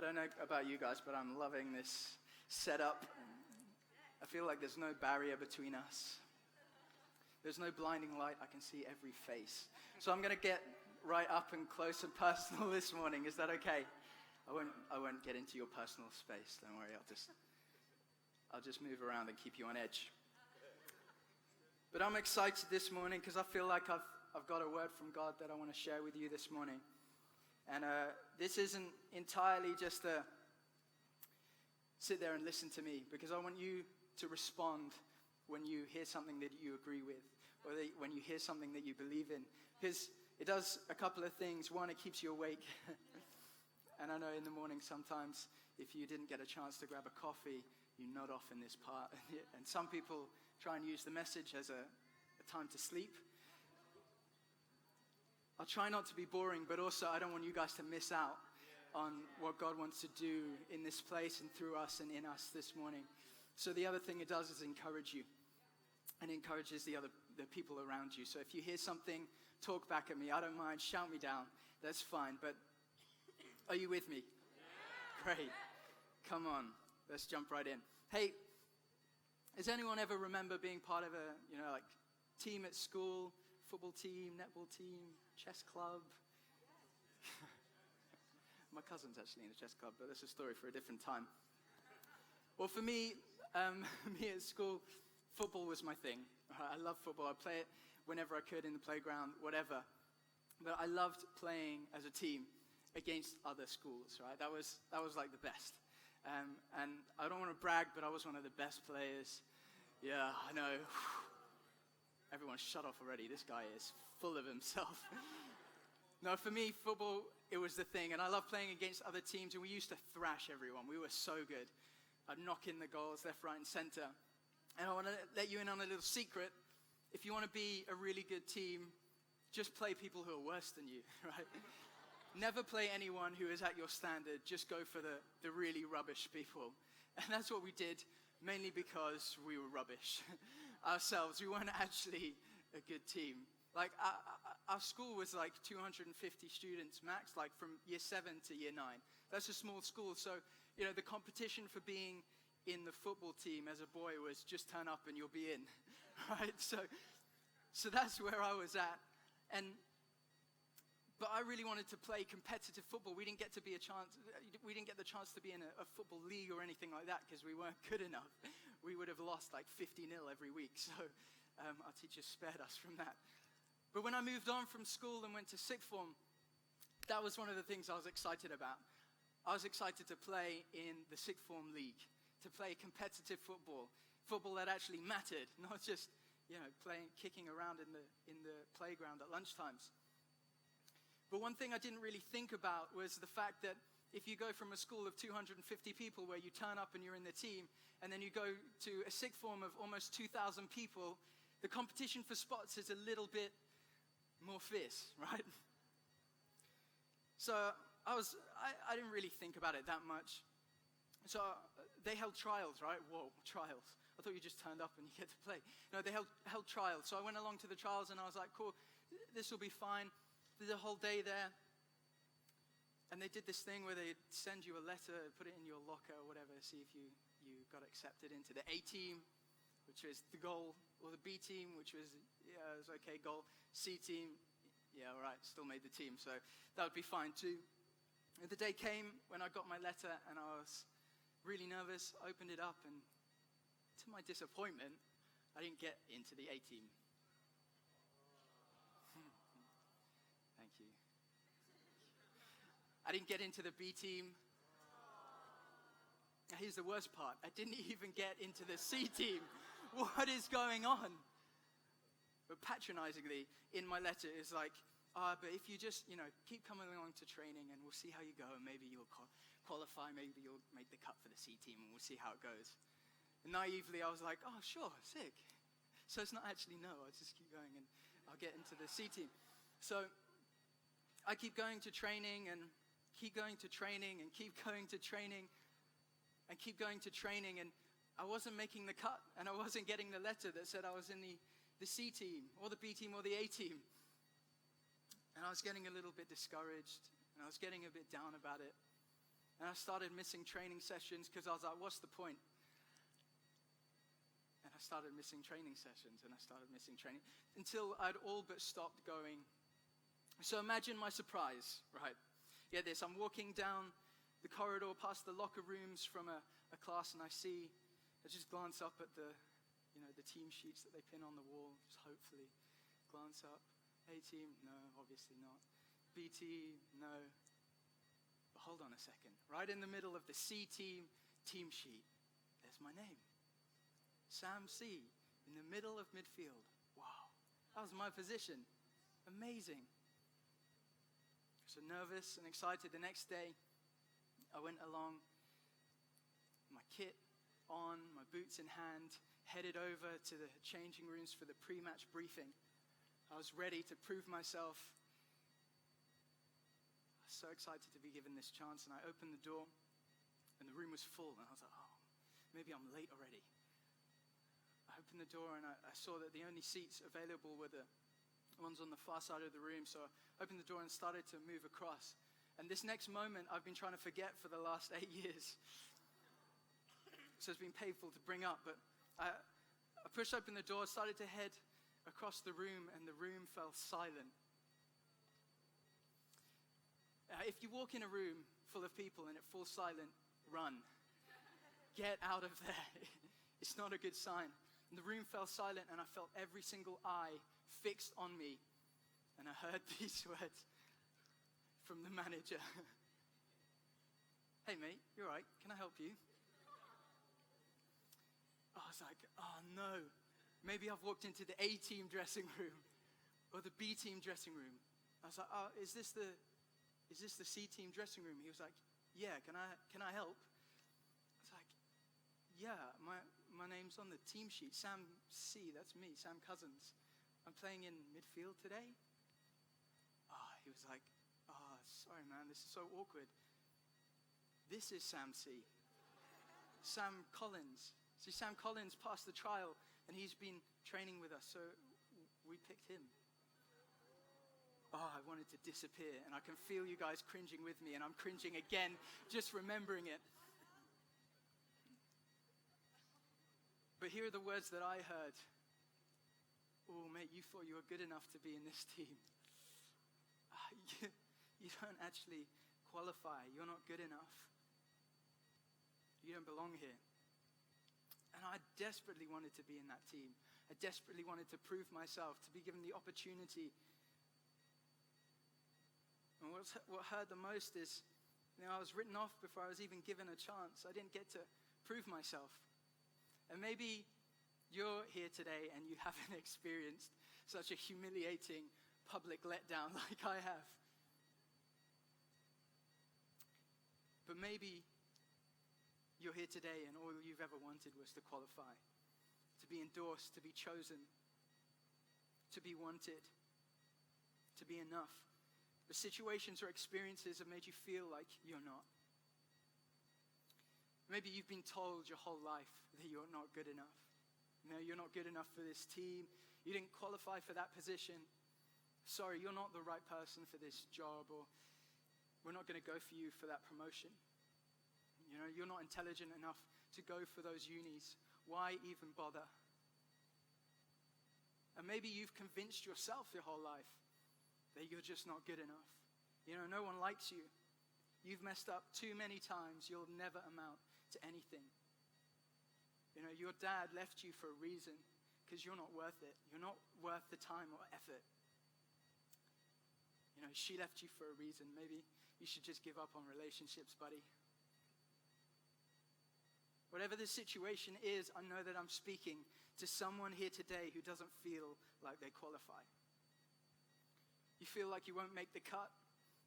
don't know about you guys, but I'm loving this setup. I feel like there's no barrier between us. There's no blinding light. I can see every face. So I'm going to get right up and close and personal this morning. Is that okay? I won't get into your personal space. Don't worry. I'll just move around and keep you on edge. But I'm excited this morning because I feel like I've got a word from God that I want to share with you this morning. And this isn't entirely just a sit there and listen to me, because I want you to respond when you hear something that you agree with, or when you hear something that you believe in. Because it does a couple of things. One, it keeps you awake. And I know in the morning sometimes if you didn't get a chance to grab a coffee, you nod off in this part. And some people try and use the message as a time to sleep. I'll try not to be boring, but also I don't want you guys to miss out on what God wants to do in this place and through us and in us this morning. So the other thing it does is encourage you, and encourages the people around you. So if you hear something, talk back at me. I don't mind. Shout me down. That's fine. But are you with me? Yeah. Great. Come on. Let's jump right in. Hey, does anyone ever remember being part of a, team at school? Football team, netball team, chess club. My cousin's actually in a chess club, but that's a story for a different time. Well, for me, me at school, football was my thing. I love football. I'd play it whenever I could in the playground, whatever. But I loved playing as a team against other schools, right? That was like the best. And I don't want to brag, but I was one of the best players. Yeah, I know. Everyone shut off already. This guy is full of himself. No, for me, football, it was the thing. And I love playing against other teams. And we used to thrash everyone. We were so good. I'd knock in the goals left, right, and center. And I want to let you in on a little secret. If you want to be a really good team, just play people who are worse than you, right? Never play anyone who is at your standard. Just go for the really rubbish people. And that's what we did, mainly because we were rubbish ourselves. We weren't actually a good team. Like, our school was like 250 students max, like from year 7 to year 9. That's a small school. So, the competition for being in the football team as a boy was just turn up and you'll be in, right? So that's where I was at. But I really wanted to play competitive football. We didn't get the chance to be in a football league or anything like that because we weren't good enough. We would have lost like 50-0 every week. So our teachers spared us from that. But when I moved on from school and went to sixth form, that was one of the things I was excited about. I was excited to play in the sixth form league, to play competitive football that actually mattered, not just kicking around in the playground at lunchtimes. But one thing I didn't really think about was the fact that if you go from a school of 250 people where you turn up and you're in the team, and then you go to a sixth form of almost 2,000 people, the competition for spots is a little bit more fierce, right? So I didn't really think about it that much. So they held trials, right? Whoa, trials. I thought you just turned up and you get to play. No, they held trials. So I went along to the trials and I was like, cool, this will be fine. Did the whole day there. And they did this thing where they send you a letter, put it in your locker or whatever, see if you got accepted into the A team, which was the goal, or the B team, which was, it was okay, goal. C team, yeah, all right, still made the team, so that would be fine too. And the day came when I got my letter and I was really nervous, opened it up, and to my disappointment, I didn't get into the A team. Thank you. I didn't get into the B team. Here's the worst part. I didn't even get into the C team. What is going on? But patronizingly, in my letter, it's like, but if you just, keep coming along to training and we'll see how you go, and maybe you'll qualify, maybe you'll make the cut for the C team and we'll see how it goes. And naively, I was like, oh, sure, sick. So it's not actually no, I'll just keep going and I'll get into the C team. So I keep going to training and keep going to training and keep going to training and keep going to training, and I wasn't making the cut, and I wasn't getting the letter that said I was in the C team or the B team or the A team. And I was getting a little bit discouraged and I was getting a bit down about it. And I started missing training sessions because I was like, what's the point? And I started missing training sessions, and I started missing training until I'd all but stopped going. So imagine my surprise, right? Get this, I'm walking down the corridor past the locker rooms from a class, and I just glance up at the team sheets that they pin on the wall, just hopefully glance up. A team, no, obviously not. B team, no. But hold on a second. Right in the middle of the C team sheet, there's my name. Sam C, in the middle of midfield. Wow, that was my position. Amazing. So nervous and excited. The next day, I went along, my kit on, my boots in hand, headed over to the changing rooms for the pre-match briefing. I was ready to prove myself. I was so excited to be given this chance, and I opened the door, and the room was full, and I was like, oh, maybe I'm late already. I opened the door, and I saw that the only seats available were the ones on the far side of the room, so I opened the door and started to move across. And this next moment, I've been trying to forget for the last 8 years. So it's been painful to bring up, but I pushed open the door, started to head across the room, and the room fell silent. If you walk in a room full of people and it falls silent, run. Get out of there. It's not a good sign. And the room fell silent, and I felt every single eye fixed on me. And I heard these words from the manager. Hey mate, you all right? Can I help you? I was like, oh no. Maybe I've walked into the A team dressing room or the B team dressing room. I was like, oh, is this the C team dressing room? He was like, yeah, can I help? I was like, yeah, my name's on the team sheet. Sam C, that's me, Sam Cousins. I'm playing in midfield today. He was like, sorry man, this is so awkward. This is Sam C. Sam Collins. See, Sam Collins passed the trial, and he's been training with us, so we picked him. I wanted to disappear, and I can feel you guys cringing with me, and I'm cringing again, just remembering it. But here are the words that I heard. Oh, mate, you thought you were good enough to be in this team. You don't actually qualify. You're not good enough. You don't belong here. And I desperately wanted to be in that team. I desperately wanted to prove myself, to be given the opportunity. And what hurt the most is, I was written off before I was even given a chance. I didn't get to prove myself. And maybe you're here today and you haven't experienced such a humiliating public letdown like I have. But maybe you're here today and all you've ever wanted was to qualify, to be endorsed, to be chosen, to be wanted, to be enough. The situations or experiences have made you feel like you're not. Maybe you've been told your whole life that you're not good enough. No, you're not good enough for this team. You didn't qualify for that position. Sorry, you're not the right person for this job, or we're not going to go for you for that promotion. You're not intelligent enough to go for those unis. Why even bother? And maybe you've convinced yourself your whole life that you're just not good enough. No one likes you. You've messed up too many times. You'll never amount to anything. Your dad left you for a reason, because you're not worth it. You're not worth the time or effort. She left you for a reason. Maybe you should just give up on relationships, buddy. Whatever the situation is, I know that I'm speaking to someone here today who doesn't feel like they qualify. You feel like you won't make the cut,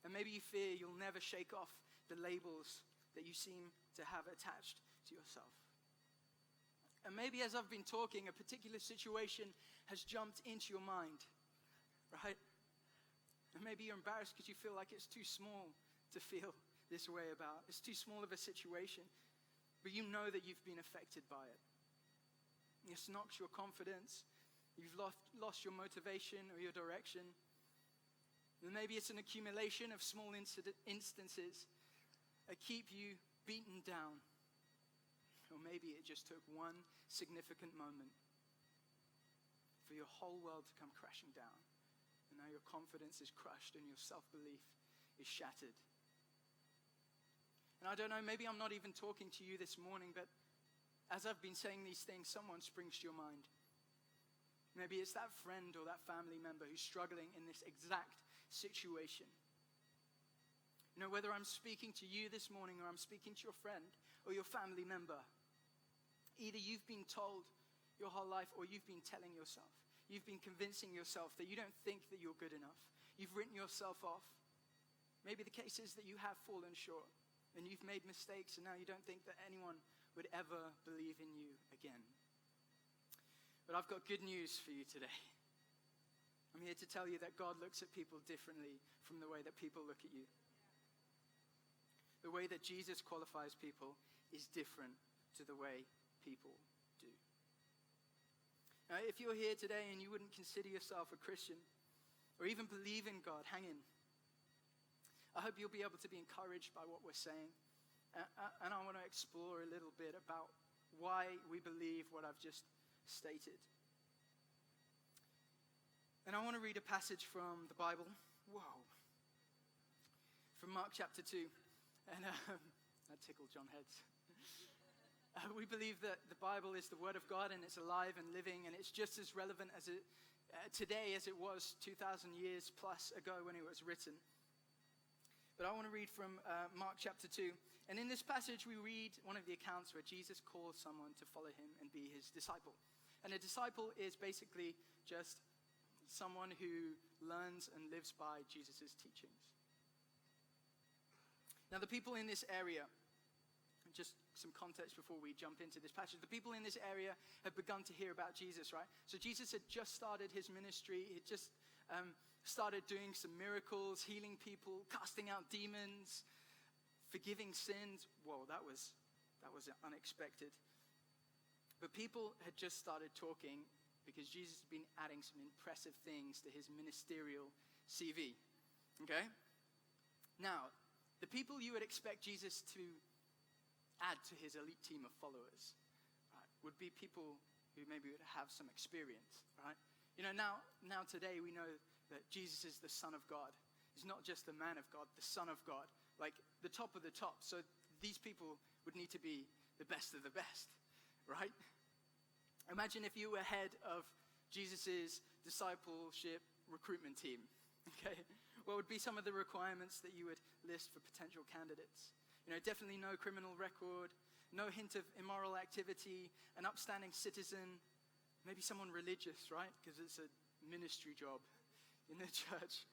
and maybe you fear you'll never shake off the labels that you seem to have attached to yourself. And maybe as I've been talking, a particular situation has jumped into your mind, right? And maybe you're embarrassed because you feel like it's too small to feel this way about. It's too small of a situation. But you know that you've been affected by it. It's knocked your confidence. You've lost your motivation or your direction. And maybe it's an accumulation of small instances keep you beaten down. Or maybe it just took one significant moment for your whole world to come crashing down. And now your confidence is crushed and your self-belief is shattered. And I don't know, maybe I'm not even talking to you this morning, but as I've been saying these things, someone springs to your mind. Maybe it's that friend or that family member who's struggling in this exact situation. You know, whether I'm speaking to you this morning or I'm speaking to your friend or your family member, either you've been told your whole life or you've been telling yourself. You've been convincing yourself that you don't think that you're good enough. You've written yourself off. Maybe the case is that you have fallen short and you've made mistakes and now you don't think that anyone would ever believe in you again. But I've got good news for you today. I'm here to tell you that God looks at people differently from the way that people look at you. The way that Jesus qualifies people is different to the way people do. Now, if you're here today and you wouldn't consider yourself a Christian or even believe in God, hang in. I hope you'll be able to be encouraged by what we're saying. And I want to explore a little bit about why we believe what I've just stated. And I want to read a passage from the Bible. Whoa. From Mark chapter 2. And that tickled John Heads. We believe that the Bible is the Word of God and it's alive and living and it's just as relevant as today as it was 2,000 years plus ago when it was written. But I want to read from Mark chapter 2. And in this passage we read one of the accounts where Jesus calls someone to follow him and be his disciple. And a disciple is basically just someone who learns and lives by Jesus' teachings. Now the people in this area, just some context before we jump into this passage. The people in this area have begun to hear about Jesus, right? So Jesus had just started his ministry. He had just started doing some miracles, healing people, casting out demons, forgiving sins. Whoa, that was unexpected. But people had just started talking because Jesus had been adding some impressive things to his ministerial CV. Okay? Now, the people you would expect Jesus to add to his elite team of followers, right, would be people who maybe would have some experience, right? You know, now today we know that Jesus is the Son of God. He's not just the man of God, the Son of God, like the top of the top. So these people would need to be the best of the best, right? Imagine if you were head of Jesus' discipleship recruitment team, okay? What would be some of the requirements that you would list for potential candidates? You know, definitely no criminal record, no hint of immoral activity, an upstanding citizen, maybe someone religious, right? Because it's a ministry job in the church.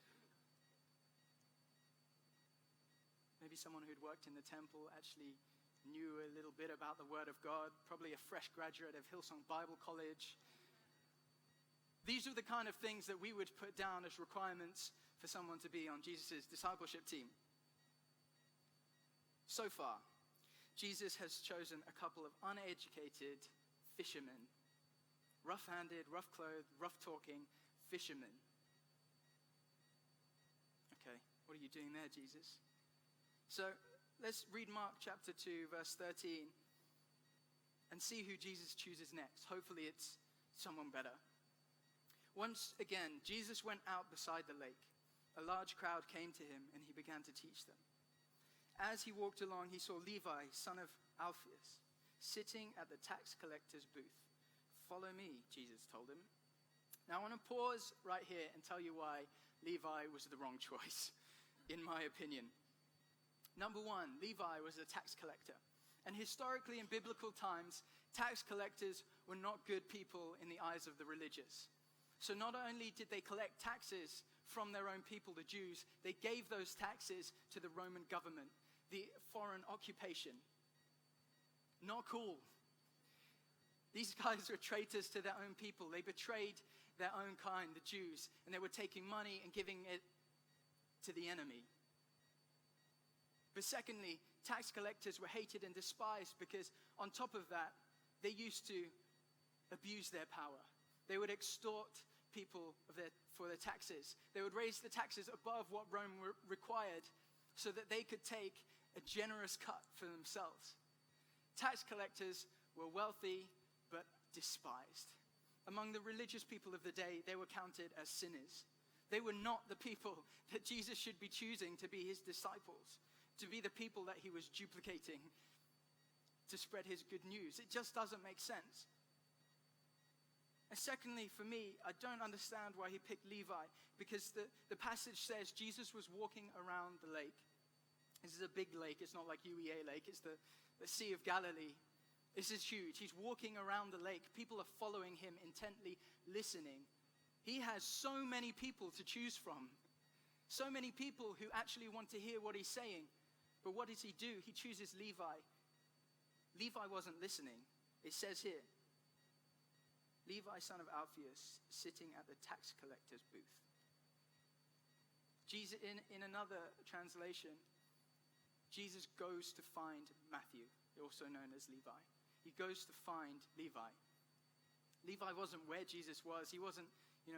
Maybe someone who'd worked in the temple, actually knew a little bit about the Word of God, probably a fresh graduate of Hillsong Bible College. These are the kind of things that we would put down as requirements for someone to be on Jesus' discipleship team. So far, Jesus has chosen a couple of uneducated fishermen. Rough-handed, rough-clothed, rough-talking fishermen. Okay, what are you doing there, Jesus? So, let's read Mark chapter 2, verse 13, and see who Jesus chooses next. Hopefully it's someone better. Once again, Jesus went out beside the lake. A large crowd came to him, and he began to teach them. As he walked along, he saw Levi, son of Alphaeus, sitting at the tax collector's booth. "Follow me," Jesus told him. Now I want to pause right here and tell you why Levi was the wrong choice, in my opinion. Number one, Levi was a tax collector. And historically, in biblical times, tax collectors were not good people in the eyes of the religious. So not only did they collect taxes from their own people, the Jews, they gave those taxes to the Roman government, the foreign occupation. Not cool. These guys were traitors to their own people. They betrayed their own kind, the Jews, and they were taking money and giving it to the enemy. But secondly, tax collectors were hated and despised because on top of that, they used to abuse their power. They would extort people for their taxes. They would raise the taxes above what Rome required so that they could take a generous cut for themselves. Tax collectors were wealthy but despised. Among the religious people of the day, they were counted as sinners. They were not the people that Jesus should be choosing to be his disciples, to be the people that he was duplicating to spread his good news. It just doesn't make sense. And secondly, for me, I don't understand why he picked Levi, because the passage says Jesus was walking around the lake. This is a big lake. It's not like UEA Lake. It's the Sea of Galilee. This is huge. He's walking around the lake. People are following him intently, listening. He has so many people to choose from. So many people who actually want to hear what he's saying. But what does he do? He chooses Levi. Levi wasn't listening. It says here, Levi, son of Alphaeus, sitting at the tax collector's booth. Jesus, in another translation, Jesus goes to find Matthew, also known as Levi. He goes to find Levi. Levi wasn't where Jesus was. He wasn't,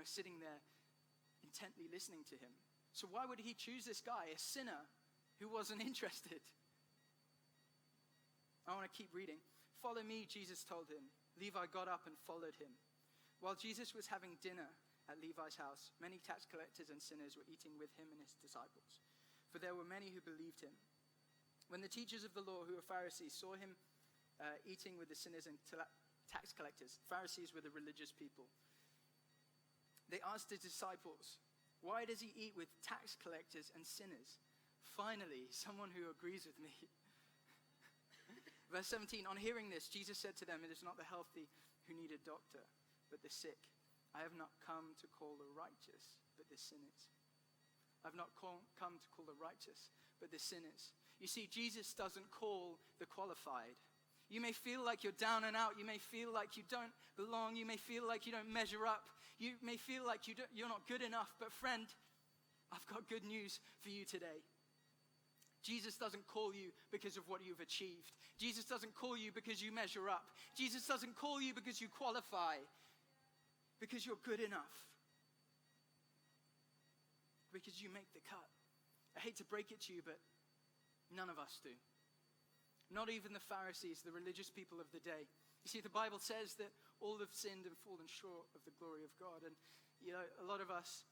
sitting there intently listening to him. So why would he choose this guy, a sinner who wasn't interested? I want to keep reading. Follow me, Jesus told him. Levi got up and followed him. While Jesus was having dinner at Levi's house, many tax collectors and sinners were eating with him and his disciples, for there were many who believed him. When the teachers of the law, who were Pharisees, saw him eating with the sinners and tax collectors, Pharisees were the religious people, they asked his disciples, "Why does he eat with tax collectors and sinners?" Finally, someone who agrees with me. Verse 17, on hearing this, Jesus said to them, "It is not the healthy who need a doctor, but the sick. I have not come to call the righteous, but the sinners." I've not come to call the righteous, but the sinners. You see, Jesus doesn't call the qualified. You may feel like you're down and out. You may feel like you don't belong. You may feel like you don't measure up. You may feel like you're not good enough. But friend, I've got good news for you today. Jesus doesn't call you because of what you've achieved. Jesus doesn't call you because you measure up. Jesus doesn't call you because you qualify, because you're good enough, because you make the cut. I hate to break it to you, but none of us do. Not even the Pharisees, the religious people of the day. You see, the Bible says that all have sinned and fallen short of the glory of God. And, a lot of us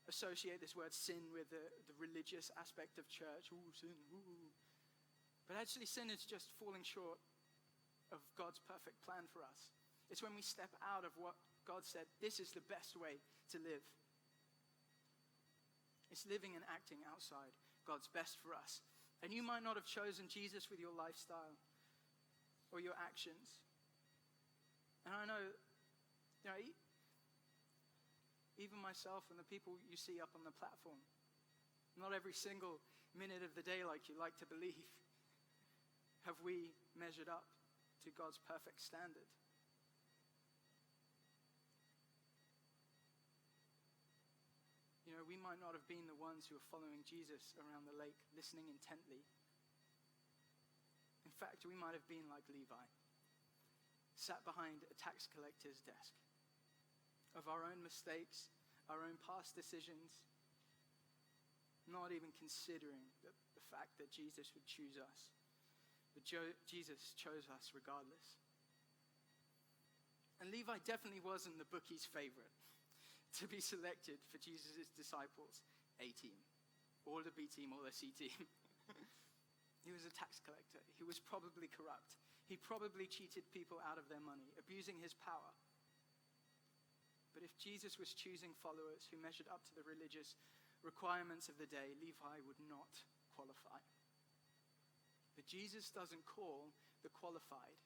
associate this word sin with the religious aspect of church. Ooh, sin, ooh. But actually, sin is just falling short of God's perfect plan for us. It's when we step out of what God said, this is the best way to live. It's living and acting outside God's best for us. And you might not have chosen Jesus with your lifestyle or your actions. And I know, even myself and the people you see up on the platform, not every single minute of the day, like you like to believe, have we measured up to God's perfect standard. We might not have been the ones who are following Jesus around the lake, listening intently. In fact, we might have been like Levi, sat behind a tax collector's desk, of our own mistakes, our own past decisions, not even considering the fact that Jesus would choose us. But Jesus chose us regardless. And Levi definitely wasn't the bookie's favorite to be selected for Jesus' disciples' A team, or the B team, or the C team. He was a tax collector. He was probably corrupt. He probably cheated people out of their money, abusing his power. But if Jesus was choosing followers who measured up to the religious requirements of the day, Levi would not qualify. But Jesus doesn't call the qualified.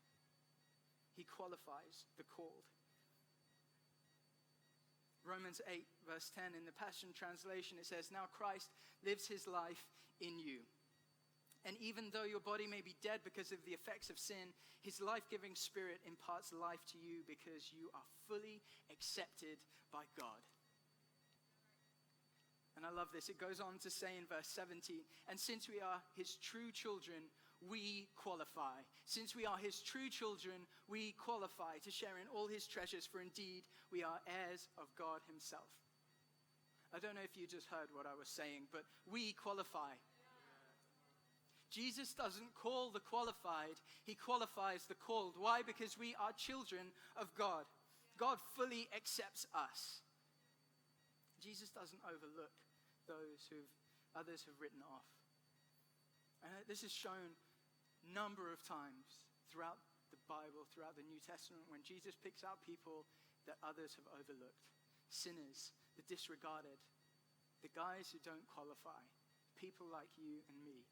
He qualifies the called. Romans 8, verse 10, in the Passion Translation, it says, "Now Christ lives his life in you. And even though your body may be dead because of the effects of sin, his life-giving spirit imparts life to you because you are fully accepted by God." And I love this. It goes on to say in verse 17, "And since we are his true children, we qualify." Since we are his true children, we qualify to share in all his treasures, for indeed we are heirs of God himself. I don't know if you just heard what I was saying, but we qualify. Jesus doesn't call the qualified, he qualifies the called. Why? Because we are children of God. God fully accepts us. Jesus doesn't overlook those who others have written off. And this is shown a number of times throughout the Bible, throughout the New Testament, when Jesus picks out people that others have overlooked. Sinners, the disregarded, the guys who don't qualify, people like you and me.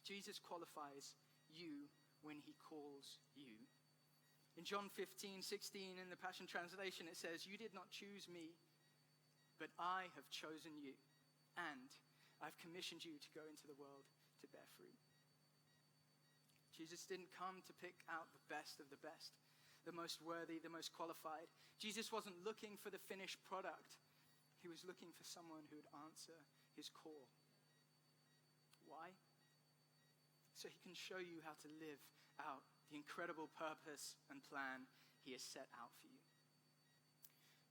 Jesus qualifies you when he calls you. In John 15:16 in the Passion Translation, it says, "You did not choose me, but I have chosen you, and I've commissioned you to go into the world to bear fruit." Jesus didn't come to pick out the best of the best, the most worthy, the most qualified. Jesus wasn't looking for the finished product. He was looking for someone who would answer his call. Why? So he can show you how to live out the incredible purpose and plan he has set out for you.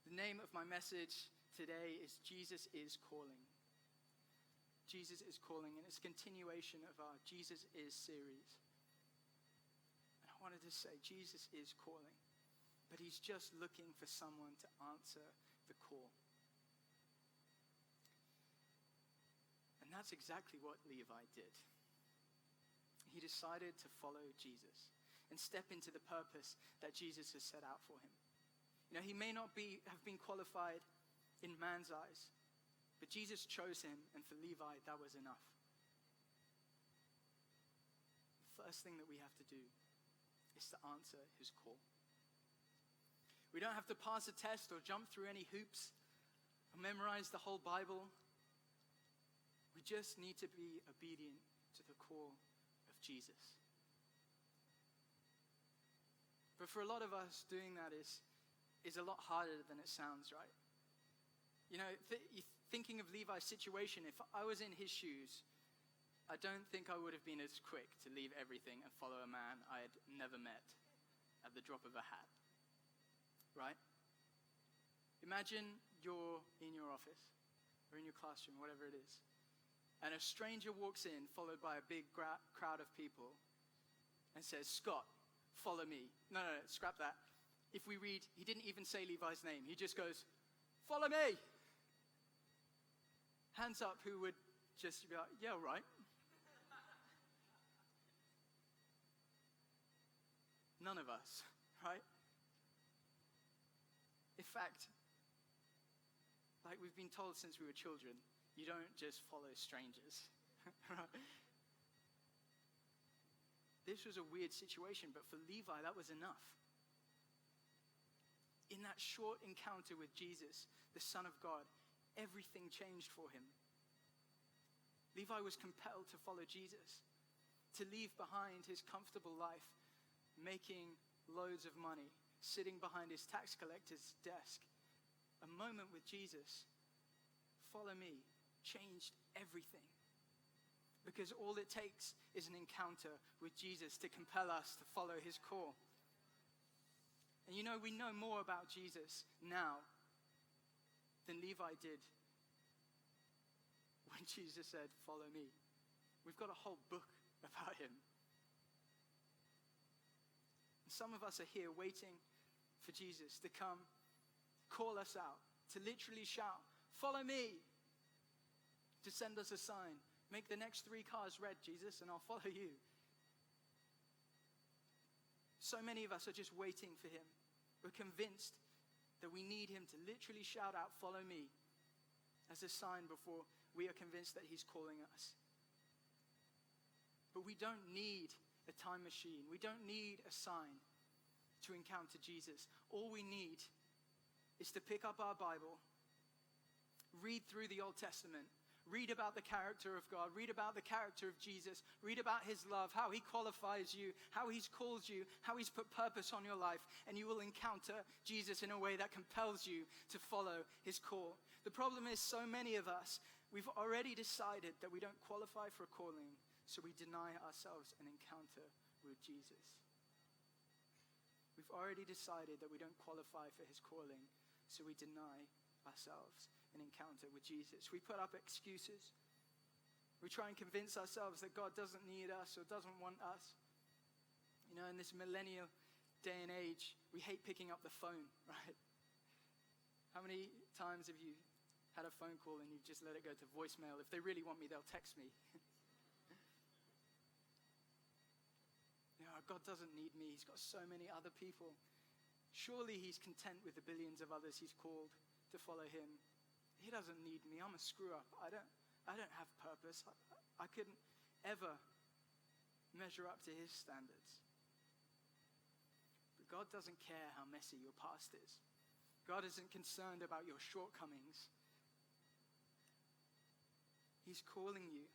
The name of my message today is Jesus is Calling. Jesus is Calling, and it's a continuation of our Jesus is series. And I wanted to say, Jesus is calling, but he's just looking for someone to answer the call. And that's exactly what Levi did. He decided to follow Jesus and step into the purpose that Jesus has set out for him. You know, he may not have been qualified in man's eyes, but Jesus chose him, and for Levi, that was enough. The first thing that we have to do is to answer his call. We don't have to pass a test or jump through any hoops or memorize the whole Bible. We just need to be obedient to the call of Jesus. But for a lot of us, doing that is a lot harder than it sounds, right? You know, thinking of Levi's situation, if I was in his shoes, I don't think I would have been as quick to leave everything and follow a man I had never met at the drop of a hat, right? Imagine you're in your office or in your classroom, whatever it is, and a stranger walks in, followed by a big crowd of people, and says, "Scott, follow me." No, scrap that. If we read, he didn't even say Levi's name. He just goes, "Follow me." Hands up who would just be like, "Yeah, right." None of us, right? In fact, like we've been told since we were children, you don't just follow strangers. This was a weird situation, but for Levi, that was enough. In that short encounter with Jesus, the Son of God, everything changed for him. Levi was compelled to follow Jesus, to leave behind his comfortable life, making loads of money, sitting behind his tax collector's desk. A moment with Jesus, follow me, changed everything. Because all it takes is an encounter with Jesus to compel us to follow his call. And you know, we know more about Jesus now than Levi did when Jesus said, "Follow me." We've got a whole book about him. And some of us are here waiting for Jesus to come, call us out, to literally shout, "Follow me," to send us a sign. "Make the next 3 cars red, Jesus, and I'll follow you." So many of us are just waiting for him. We're convinced that we need him to literally shout out, "Follow me," as a sign before we are convinced that he's calling us. But we don't need a time machine. We don't need a sign to encounter Jesus. All we need is to pick up our Bible, read through the Old Testament, read about the character of God, read about the character of Jesus, read about his love, how he qualifies you, how he's called you, how he's put purpose on your life, and you will encounter Jesus in a way that compels you to follow his call. The problem is, so many of us, we've already decided that we don't qualify for a calling, so we deny ourselves an encounter with Jesus. We've already decided that we don't qualify for his calling, so we deny ourselves an encounter with Jesus. We put up excuses. We try and convince ourselves that God doesn't need us or doesn't want us. You know, in this millennial day and age, we hate picking up the phone, right? How many times have you had a phone call and you've just let it go to voicemail? If they really want me, they'll text me. You know, God doesn't need me. He's got so many other people. Surely he's content with the billions of others he's called to follow him. He doesn't need me. I'm a screw up. I don't have purpose. I couldn't ever measure up to his standards. But God doesn't care how messy your past is. God isn't concerned about your shortcomings. He's calling you.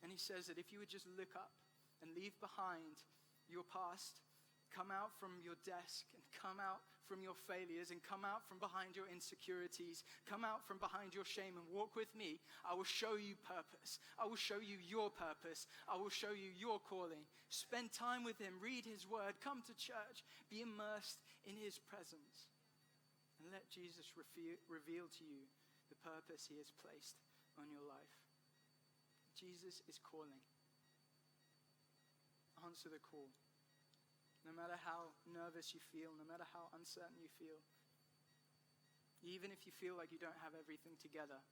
And he says that if you would just look up and leave behind your past, come out from your desk and come out from your failures and come out from behind your insecurities, come out from behind your shame and walk with me, I will show you purpose. I will show you your purpose. I will show you your calling. Spend time with him. Read his word. Come to church. Be immersed in his presence. And let Jesus reveal to you the purpose he has placed on your life. Jesus is calling. Answer the call. No matter how nervous you feel, no matter how uncertain you feel, even if you feel like you don't have everything together,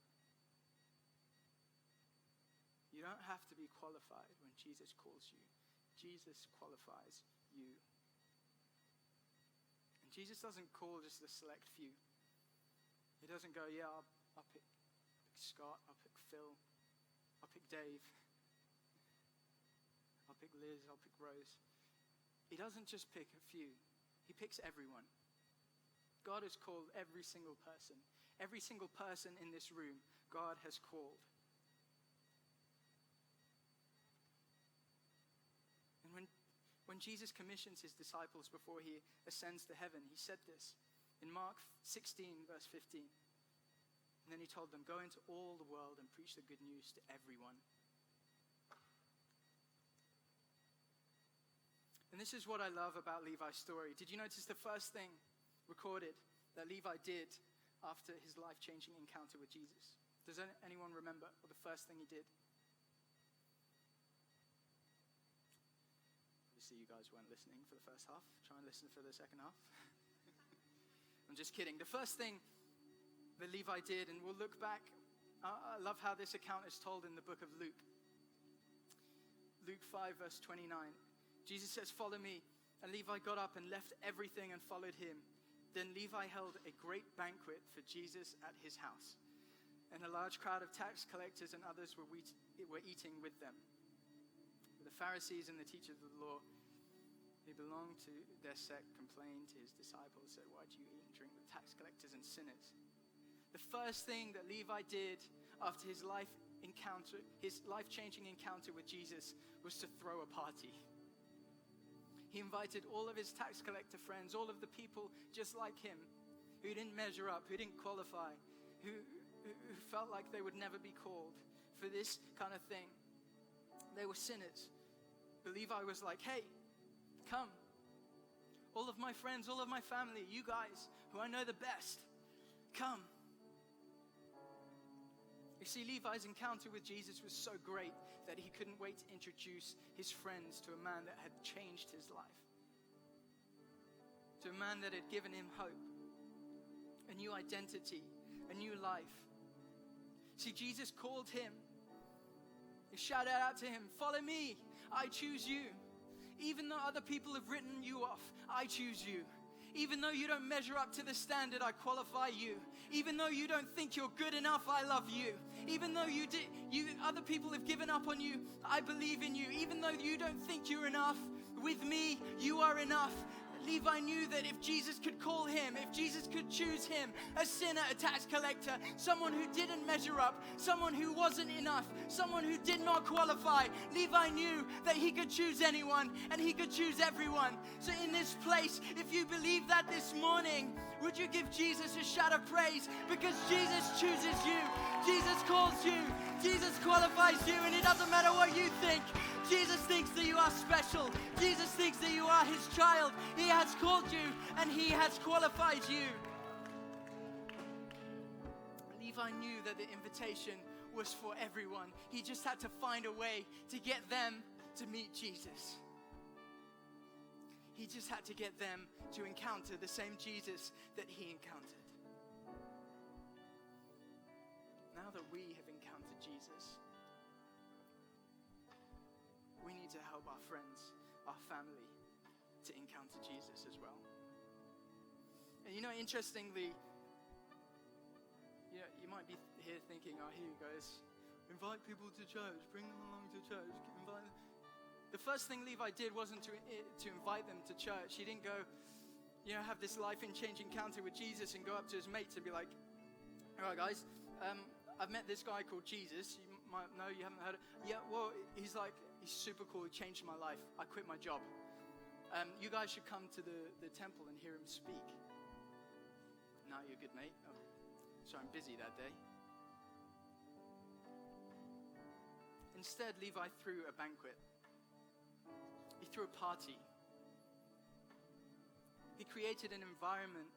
you don't have to be qualified when Jesus calls you. Jesus qualifies you. And Jesus doesn't call just the select few. He doesn't go, yeah, I'll pick Scott, I'll pick Phil, I'll pick Dave, I'll pick Liz, I'll pick Rose. He doesn't just pick a few. He picks everyone. God has called every single person. Every single person in this room, God has called. And when Jesus commissions his disciples before he ascends to heaven, he said this in Mark 16, verse 15. And then he told them, go into all the world and preach the good news to everyone. And this is what I love about Levi's story. Did you notice the first thing recorded that Levi did after his life-changing encounter with Jesus? Does anyone remember what the first thing he did? Obviously, you guys weren't listening for the first half. Try and listen for the second half. I'm just kidding. The first thing that Levi did, and we'll look back. I love how this account is told in the book of Luke. Luke 5, verse 29. Jesus says, follow me. And Levi got up and left everything and followed him. Then Levi held a great banquet for Jesus at his house. And a large crowd of tax collectors and others were eating with them. The Pharisees and the teachers of the law who belonged to their sect complained to his disciples, said, why do you eat and drink with tax collectors and sinners? The first thing that Levi did after his life-changing encounter with Jesus was to throw a party. He invited all of his tax collector friends, all of the people just like him, who didn't measure up, who didn't qualify, who felt like they would never be called for this kind of thing. They were sinners. But Levi was like, hey, come. All of my friends, all of my family, you guys who I know the best, come. You see, Levi's encounter with Jesus was so great that he couldn't wait to introduce his friends to a man that had changed his life. To a man that had given him hope, a new identity, a new life. See, Jesus called him. He shouted out to him, follow me, I choose you. Even though other people have written you off, I choose you. Even though you don't measure up to the standard, I qualify you. Even though you don't think you're good enough, I love you. Even though other people have given up on you, I believe in you. Even though you don't think you're enough, with me, you are enough. Levi knew that if Jesus could call him, if Jesus could choose him, a sinner, a tax collector, someone who didn't measure up, someone who wasn't enough, someone who did not qualify, Levi knew that he could choose anyone and he could choose everyone. So in this place, if you believe that this morning, would you give Jesus a shout of praise? Because Jesus chooses you, Jesus calls you, Jesus qualifies you, and it doesn't matter what you think. Jesus thinks that you are special. Jesus thinks that you are his child. He has called you and he has qualified you. Levi knew that the invitation was for everyone. He just had to find a way to get them to meet Jesus. He just had to get them to encounter the same Jesus that he encountered. Now that we have encountered Jesus, we need to help our friends, our family, to encounter Jesus as well. And interestingly, you might be here thinking, oh, here you guys, invite people to church, bring them along to church, invite them. The first thing Levi did wasn't to invite them to church. He didn't go, have this life-changing encounter with Jesus and go up to his mates and be like, all right, guys, I've met this guy called Jesus. You might know, you haven't heard of it. Yeah, well, he's super cool. He changed my life. I quit my job. You guys should come to the temple and hear him speak. No, you're good, mate. Oh, sorry, I'm busy that day. Instead, Levi threw a banquet. He threw a party. He created an environment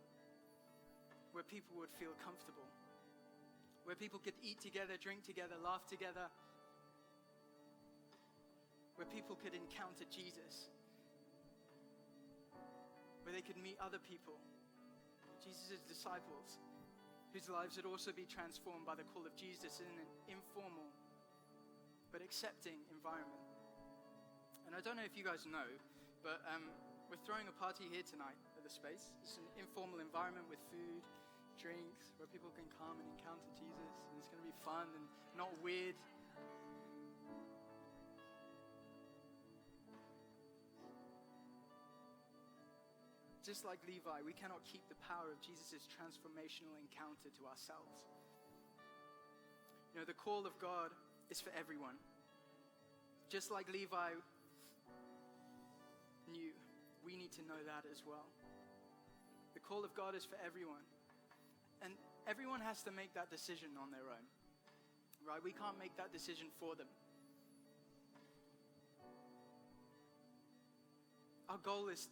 where people would feel comfortable, where people could eat together, drink together, laugh together, where people could encounter Jesus, where they could meet other people, Jesus' disciples, whose lives would also be transformed by the call of Jesus in an informal but accepting environment. And I don't know if you guys know, but we're throwing a party here tonight at the space. It's an informal environment with food, drinks, where people can come and encounter Jesus. And it's going to be fun and not weird. Just like Levi, we cannot keep the power of Jesus' transformational encounter to ourselves. The call of God is for everyone. Just like Levi knew, we need to know that as well. The call of God is for everyone. And everyone has to make that decision on their own. Right? We can't make that decision for them. Our goal is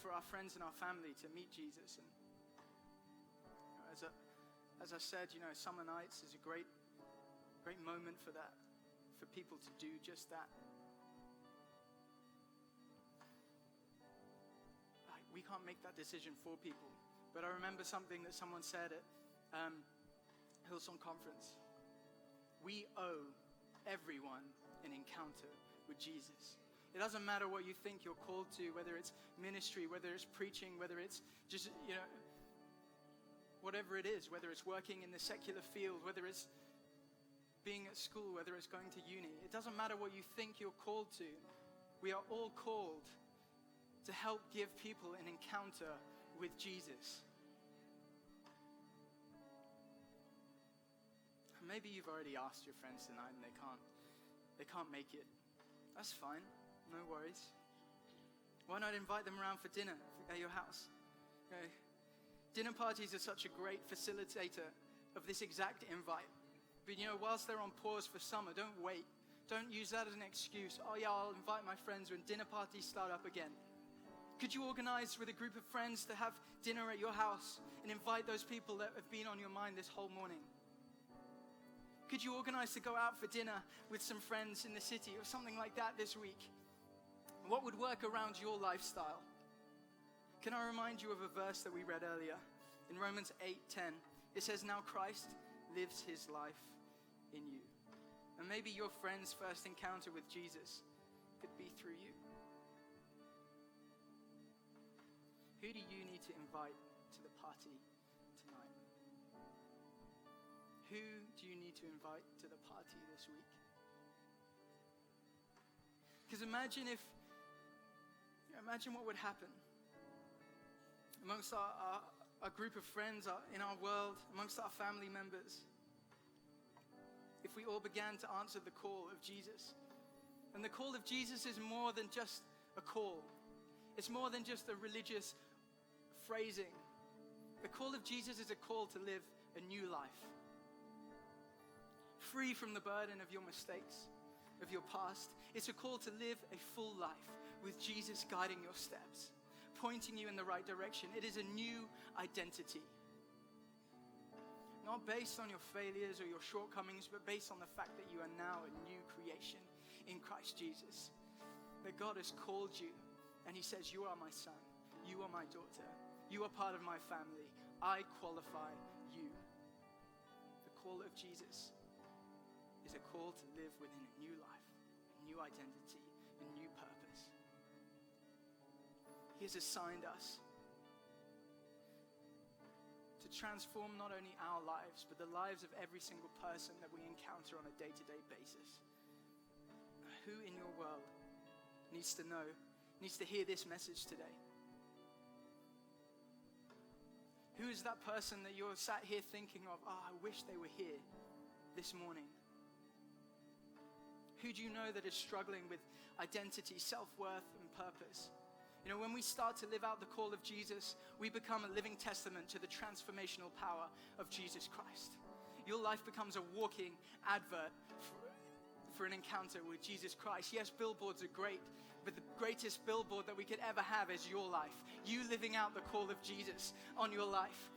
for our friends and our family to meet Jesus. And as I said, summer nights is a great moment for that, for people to do just that. We can't make that decision for people. But I remember something that someone said at Hillsong Conference. We owe everyone an encounter with Jesus. It doesn't matter what you think you're called to, whether it's ministry, whether it's preaching, whether it's just, whatever it is, whether it's working in the secular field, whether it's being at school, whether it's going to uni. It doesn't matter what you think you're called to. We are all called to help give people an encounter with Jesus. Maybe you've already asked your friends tonight and they can't make it. That's fine. No worries. Why not invite them around for dinner at your house? Dinner parties are such a great facilitator of this exact invite. But whilst they're on pause for summer, don't wait. Don't use that as an excuse. Oh yeah, I'll invite my friends when dinner parties start up again. Could you organize with a group of friends to have dinner at your house and invite those people that have been on your mind this whole morning? Could you organize to go out for dinner with some friends in the city or something like that this week? What would work around your lifestyle? Can I remind you of a verse that we read earlier? In Romans 8:10, it says, now Christ lives his life in you. And maybe your friend's first encounter with Jesus could be through you. Who do you need to invite to the party tonight? Who do you need to invite to the party this week? Because imagine what would happen amongst our group of friends, in our world, amongst our family members, if we all began to answer the call of Jesus. And the call of Jesus is more than just a call. It's more than just a religious phrasing. The call of Jesus is a call to live a new life. Free from the burden of your mistakes, of your past. It's a call to live a full life with Jesus guiding your steps, pointing you in the right direction. It is a new identity. Not based on your failures or your shortcomings, but based on the fact that you are now a new creation in Christ Jesus. That God has called you and he says, you are my son, you are my daughter, you are part of my family. I qualify you. The call of Jesus is a call to live within a new life, a new identity, a new purpose. He has assigned us to transform not only our lives, but the lives of every single person that we encounter on a day-to-day basis. Who in your world needs to know, needs to hear this message today? Who is that person that you're sat here thinking of, I wish they were here this morning? Who do you know that is struggling with identity, self-worth, and purpose? You know, when we start to live out the call of Jesus, we become a living testament to the transformational power of Jesus Christ. Your life becomes a walking advert for an encounter with Jesus Christ. Yes, billboards are great, but the greatest billboard that we could ever have is your life. You living out the call of Jesus on your life.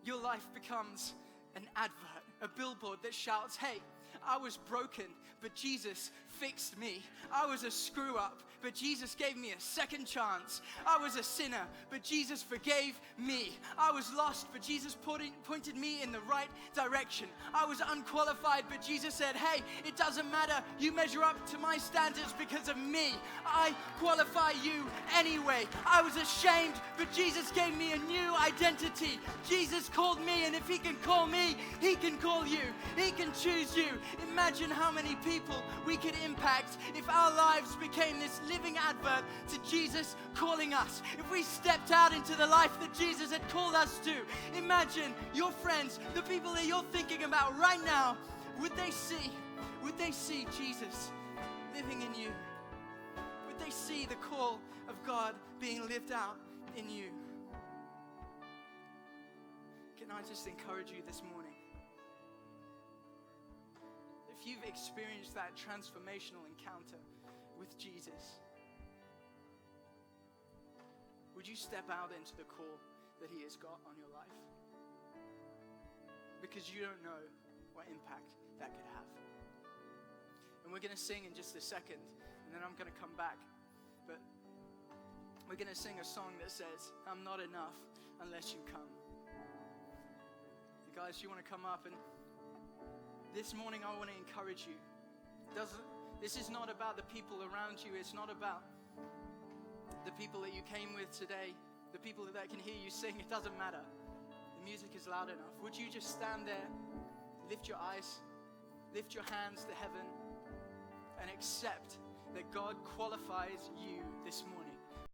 Your life becomes an advert, a billboard that shouts, hey, I was broken, but Jesus fixed me. I was a screw up, but Jesus gave me a second chance. I was a sinner, but Jesus forgave me. I was lost, but Jesus pointed me in the right direction. I was unqualified, but Jesus said, hey, it doesn't matter. You measure up to my standards because of me. I qualify you anyway. I was ashamed, but Jesus gave me a new identity. Jesus called me, and if he can call me, he can call you. He can choose you. Imagine how many people we could impact if our lives became this living advert to Jesus calling us. If we stepped out into the life that Jesus had called us to. Imagine your friends, the people that you're thinking about right now, would they see Jesus living in you? Would they see the call of God being lived out in you? Can I just encourage you this morning? If you've experienced that transformational encounter with Jesus, would you step out into the call that he has got on your life? Because you don't know what impact that could have. And we're going to sing in just a second, and then I'm going to come back. But we're going to sing a song that says, I'm not enough unless you come. You guys, you want to come up? And this morning I want to encourage you. This is not about the people around you. It's not about the people that you came with today, the people that can hear you sing. It doesn't matter. The music is loud enough. Would you just stand there, lift your eyes, lift your hands to heaven, and accept that God qualifies you this